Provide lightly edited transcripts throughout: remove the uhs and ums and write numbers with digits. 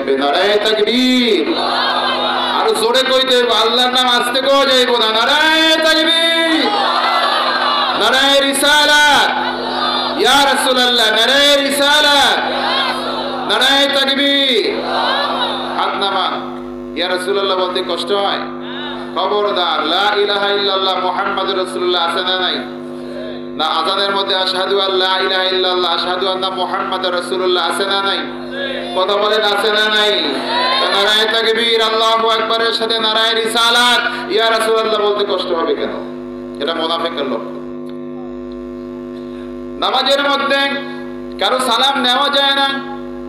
উঠবে নারায়ে তাকবীর। আর জোরে কইতে হইব, আল্লাহর নাম আস্তে কও যাইব না। নারায়ে তাকবীর, নারায়ে রিসালাত, ইয়া রাসূলুল্লাহ, নারায়ে রিসালাত, নারায়ে তাকবীর। হাত নামান। ইয়া রাসূলুল্লাহ বলতে কষ্ট হয়? খবরদার, লা ইলাহা ইল্লাল্লাহ মুহাম্মাদুর রাসূলুল্লাহ আছে না নাই? না আযানের মধ্যে আশহাদু আল্লা ইলাহা ইল্লাল্লাহ আশহাদু আন্না মুহাম্মাদুর রাসূলুল্লাহ আছে না নাই? কথা বলেন আছে না নাই? নারায়ে তাকবীর, আল্লাহু আকবারের সাথে নারায়ে রিসালাত, ইয়া রাসূলুল্লাহ বলতে কষ্ট হবে কেন? এটা মুনাফিকের লক্ষণ। নামাজের মধ্যে কারো সালাম নেওয়া যায় না,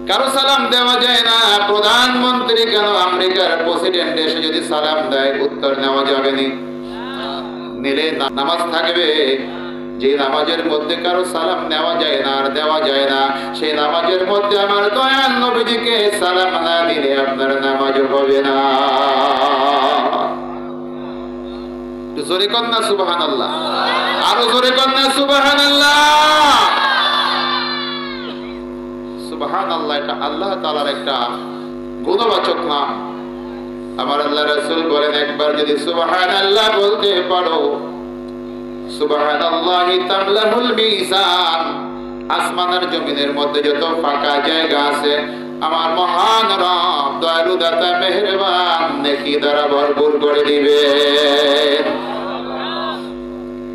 কারো সালাম দেওয়া যায় না। প্রধানমন্ত্রী কেন, আমেরিকার প্রেসিডেন্ট এসে যদি সালাম দেয় উত্তর নেওয়া যাবে না, নিলে নামাজ থাকবে। যে নামাজের মধ্যে কারো সালাম নেওয়া যায় না আর দেওয়া যায় না, সেই নামাজের মধ্যে আমার দয়াল নবীজিকে সালাম না দিলে আপনার নামাজ হবে না। জোরে কন্যা সুবহানাল্লাহ, আরো জোরে কন্যা সুবহানাল্লাহ। সুবহানাল্লাহ, এটা আল্লাহ তাআলার একটা গুণবাচক নাম। আমার আল্লাহ রাসূল বলেন, একবার যদি সুবহানাল্লাহ বলতে পারো, সুবহানাল্লাহি তামলাহুল মিজান, আসমানের জমিনের মধ্যে যত ফাঁকা জায়গা আছে আমার মহান রব দয়ালু দাতা মেহেরবান নেকি দ্বারা ভরপুর করে দিবে।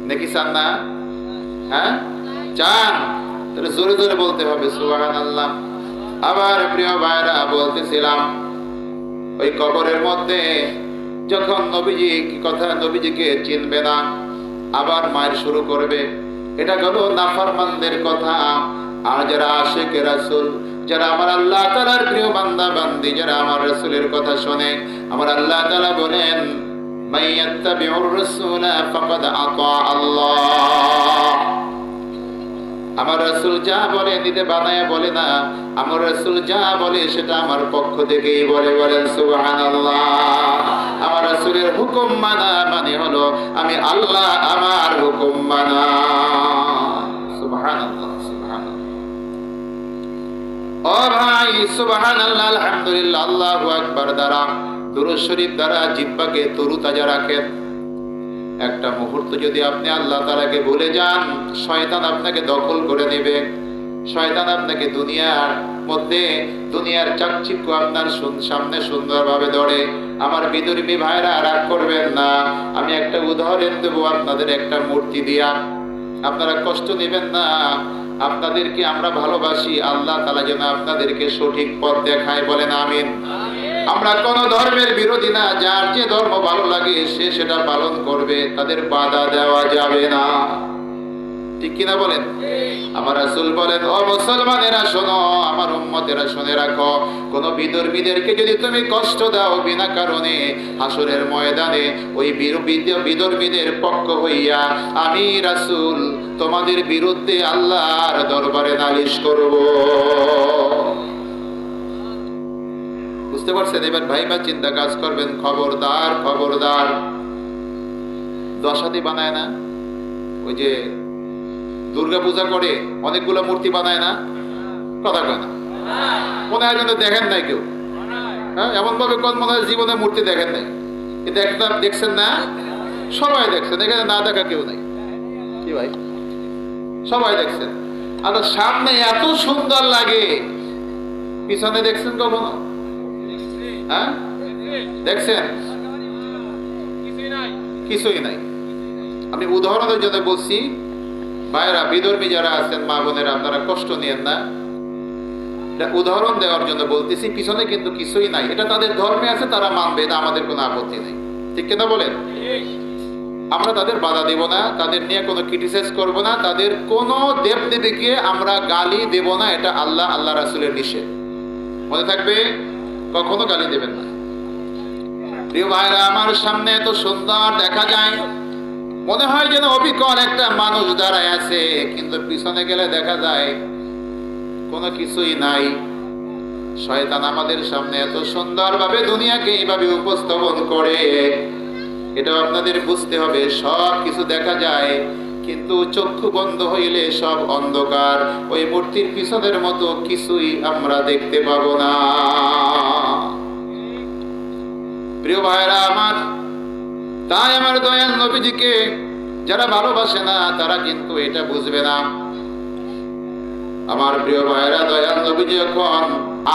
নেকি চান না? হ্যাঁ চান, তাহলে জোরে জোরে বলতে হবে সুবহানাল্লাহ। আবার প্রিয় ভাইরা বলতেছিলাম, ওই কবরের মধ্যে যখন নবীজি কথা নবীজিকে চিনবে না, আবার মায়ের শুরু করবে। এটা হলো নাফরমানদের কথা। আর যারা আশিকে রাসূল, যারা আমার আল্লাহ তাআলার প্রিয় বান্দা বান্দি, যারা আমার রাসূলের কথা শুনে, আমার আল্লাহ তাআলা বলেন, মাইয়াত্তাবিউর রাসূলা ফাকাদ আতা আল্লাহ। আমার রাসূল যা বলে নিতে বানায়া বলে না, আমার রাসূল যা বলে সেটা আমার পক্ষ থেকেই বলে। বলেন সুবহানাল্লাহ। আমার রাসূলের হুকুম মানা মানে হলো আমি আল্লাহ আমার হুকুম মানা। সুবহানাল্লাহ, সুবহানাল্লাহ। ও ভাই সুবহানাল্লাহ, আলহামদুলিল্লাহ, আল্লাহু আকবার দ্বারা, দুরূদ শরীফ দ্বারা জিহ্বাকে তরুতাজা রাখেন। একটা মুহূর্ত যদি আপনি আল্লাহ তাআলাকে ভুলে যান, শয়তান আপনাকে দখল করে নেবে। শয়তান আপনাকে দুনিয়ার মধ্যে, দুনিয়ার চাকচিক্য আপনার সামনে সুন্দরভাবে ধরে। আমার বিদর্মী ভাইরা রাগ করবেন না, আমি একটা উদাহরণ দেব আপনাদের একটা মূর্তি দিয়া, আপনারা কষ্ট নেবেন না। আপনাদেরকে আমরা ভালোবাসি, আল্লাহ তাআলা যেন আপনাদেরকে সঠিক পথ দেখায়। বলেন আমিন। আমরা কোন ধর্মের বিরোধী না, যার যে ধর্ম ভালো লাগে সে সেটা পালন করবে, তাদের বাধা দেওয়া যাবে না, ঠিক কিনা বলেন? আমার রাসূল বলেন, ও মুসলমানেরা শোনো, আমার উম্মতেরা শুনে রাখো, কোন বিধর্মীদেরকে যদি তুমি কষ্ট দাও বিনা কারণে, হাসরের ময়দানে ওই বিধর্মীদের পক্ষ হইয়া আমি রাসূল তোমাদের বিরুদ্ধে আল্লাহর দরবারে নালিশ করব। বুঝতে পারছেন? এবার ভাইবা চিন্তা কাজ করবেন। খবরদার, খবরদার। দশাতি বানায় না, ওই যে দুর্গা পূজা করে অনেকগুলো মূর্তি বানায় না, কথা কয় না? মনে হয় যেন দেখেন নাই কেউ। হ্যাঁ, এমন ভাবে কোন মনে হয় জীবনে মূর্তি দেখেন নাই, কিন্তু একটা দেখছেন না? সবাই দেখছেন, এখানে না দেখা কেউ নাই। কি ভাই, সবাই দেখছেন। আর সামনে এত সুন্দর লাগে, পিছনে দেখছেন কখনো? হ্যাঁ দেখছেন? কিছুই নাই। আমি উদাহরণের জন্য বলছি, ভাইরা বিধর্মী যারা আছেন, মা বোনেরা, আপনারা কষ্ট নিয়েন না, এটা উদাহরণ দেওয়ার জন্য বলতেছি। পিছনে কিন্তু কিছুই নাই, এটা তাদের ধর্মে আছে, তারা মানবে, এটা আমাদের কোনো আপত্তি নেই, ঠিক কিনা বলেন? আমরা তাদের বাধা দেব না, তাদের নিয়ে কোনো ক্রিটিসাইজ করব না, তাদের কোনো দেবদেবীকে আমরা গালি দেব না, এটা আল্লাহ আল্লাহ রাসূলের নিষেধ। মনে থাকবে, কখনো গালি দেবেন না। প্রিয় ভাইরা, আমার সামনে এত সুন্দর দেখা যায়, মনে হয় যেন অবিকল একটা মানুষ দাঁড়ায় আছে, কিন্তু পিছনে গেলে দেখা যায় কোনো কিছুই নাই। শয়তান আমাদের সামনে এত সুন্দরভাবে দুনিয়াকে এইভাবে উপস্থাপন করে, এটা আপনাদের বুঝতে হবে। সব কিছু দেখা যায়, কিন্তু চক্ষু বন্ধ হইলে সব অন্ধকার। ওই মূর্তির পিছনের মতো কিছুই আমরা দেখতে পাবো না। ভাইরা আমার, তাই আমার দয়াল নবীজিকে যারা ভালোবাসে না তারা কিন্তু এটা বুঝবে না। আমার প্রিয় ভাইরা, দয়াল নবীজি যখন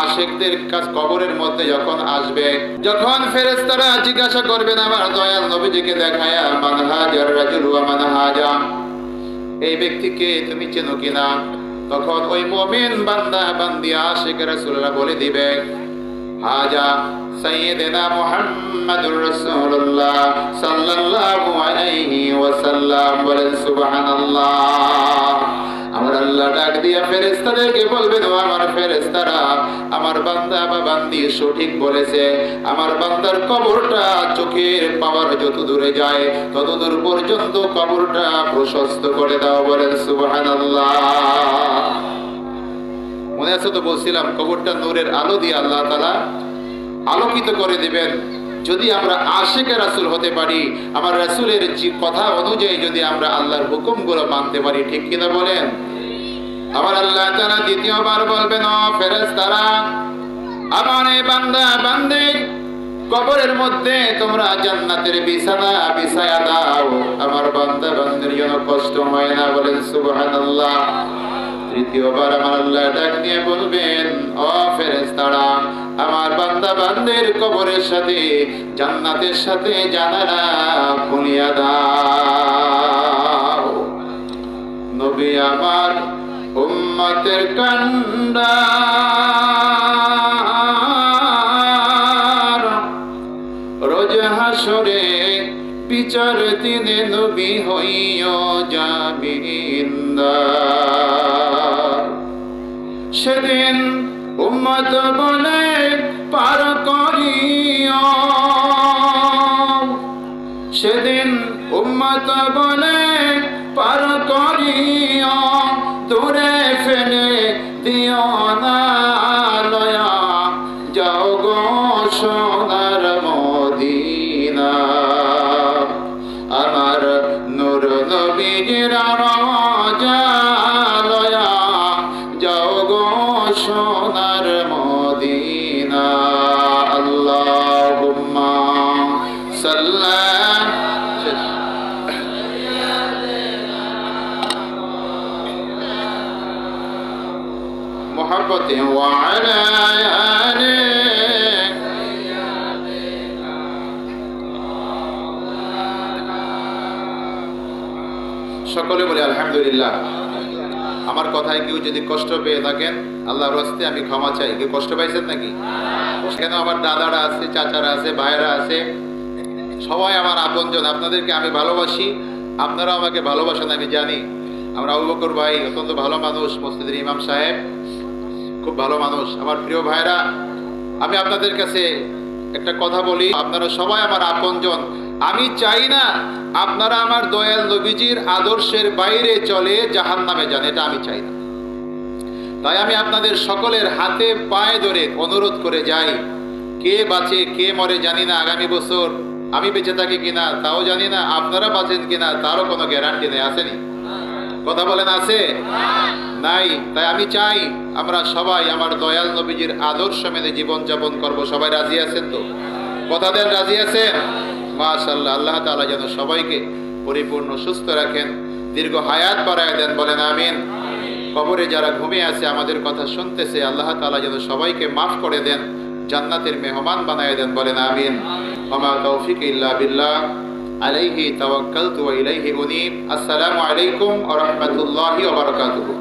আশিকদের কাছে কবরের মধ্যে যখন আসবে, যখন ফেরেশতারা জিজ্ঞাসা করবেন আমার দয়াল নবীজিকে দেখায়া, মান হাজার রাজুল ওয়া মান হাজা, এই ব্যক্তিকে তুমি চেনো কিনা? তখন ওই মুমিন বান্দা বান্দি আশিক রাসূলরা বলে দিবে, হাজা সাইয়্যিদুনা মুহাম্মাদুর রাসূলুল্লাহ সাল্লাল্লাহু আলাইহি ওয়াসাল্লাম। বলেন সুবহানাল্লাহ। আমার আল্লাহ ডাক দিয়া ফেরেশতাদেরকে বলবেন, ও আমার ফেরেশতারা, আমার বান্দা বা বান্দি সঠিক বলেছে, আমার বান্দার কবরটা চোখের পাওয়ার যত দূরে যায় তত দূর পর্যন্ত কবরটা প্রশস্ত করে দাও। বলেন সুবহানাল্লাহ। মনে আছে তো বলছিলাম, কবরটা নূরের আলো দিয়ে আল্লাহ তাআলা আলোকিত করে দিবেন। যদি আমরা আশিকে রাসূল হতে পারি, আমার রাসূলের যে কথা অনুযায়ী যদি আমরা আল্লাহর হুকুমগুলো মানতে পারি, ঠিক কিনা বলেন? আমার আল্লাহ তাআলা দ্বিতীয়বার বলবেন, ও ফেরেশতারা, আমার এই বান্দা বান্দি কবরের মধ্যে তোমরা জান্নাতের বিছানা বিছায়া দাও, আমার বান্দা বান্দির জন্য কষ্ট হয় না। বলেন সুবহানাল্লাহ। তৃতীয়বার আমার আল্লাহ ডাক দিয়ে বলবেন, ও ফেরেশতারা, আমার বান্দা বান্দির কবরের সাথে জান্নাতের সাথে জানালা খুলিয়া দাও। নবী আমার উম্মতের কান্ডার, রোজ হাসরে বিচার দিনে নবী হইও জামিনদার। সেদিন উম্মত বলে পার করিও, সেদিন উম্মত বলে পার করিও, দূরে ফেলে দিও না লয়া, যাও গো সোনার মদিনা। আমার নূর নবীর রওজা লয়া, যাও গো সোনার মদিনা। আল্লাহুম্মা সাল্লি মুহাব্বতে ওয়া আলা আলি। সকলে বলে আলহামদুলিল্লাহ। আমার কথায় কেউ যদি কষ্ট পেয়ে থাকেন, আল্লাহর রাস্তে আমি ক্ষমা চাই। কেউ কষ্ট পাইছেন নাকি? সেখানে আমার দাদারা আছে, চাচারা আছে, ভাইরা আছে, সবাই আমার আপনজন। আপনাদেরকে আমি ভালোবাসি, আপনারা আমাকে ভালোবাসেন, আমি জানি। আমরা আবু বকর ভাই অত্যন্ত ভালো মানুষ, মসজিদের ইমাম সাহেব খুব ভালো মানুষ। আমার প্রিয় ভাইরা, আমি আপনাদের কাছে একটা কথা বলি, আপনারা সবাই আমার আপনজন। আমি চাই না আপনারা আমার দয়াল নবীজির আদর্শের বাইরে চলে জাহান্নামে যান, এটা আমি চাই না। তাই আমি আপনাদের সকলের হাতে পায়ে ধরে অনুরোধ করে যাই, কে বাঁচে কে মরে জানি না, আগামী বছর আমি বেঁচে থাকি কিনা তাও জানি না, আপনারা বাঁচেন কিনা তারও কোনো গ্যারান্টি নেই। আসেনি? কথা বলেন, আছে? নাই। তাই আমি চাই আমরা সবাই আমার দয়াল নবীজির আদর্শ মেনে জীবন যাপন করব। সবাই রাজি আছেন তো? কথা দেন, রাজি আছেন? মাশাআল্লাহ। আল্লাহ তাআলা যেন সবাইকে পরিপূর্ণ সুস্থ রাখেন, দীর্ঘ হায়াত বাড়ায় দেন। বলেন আমিন। কবরে যারা ঘুমিয়ে আছে আমাদের কথা শুনতেছে, আল্লাহ তাআলা যেন সবাইকে মাফ করে দেন, জান্নাতের মেহমান বানায় দেন। বলেন আমিন। ওয়া মা তাওফিক ইল্লা বিল্লাহ, আলাইহি তাওয়াক্কালতু ওয়া ইলাইহি উনীব। আসসালামু আলাইকুম ওয়া রাহমাতুল্লাহি ওয়া বারাকাতুহু।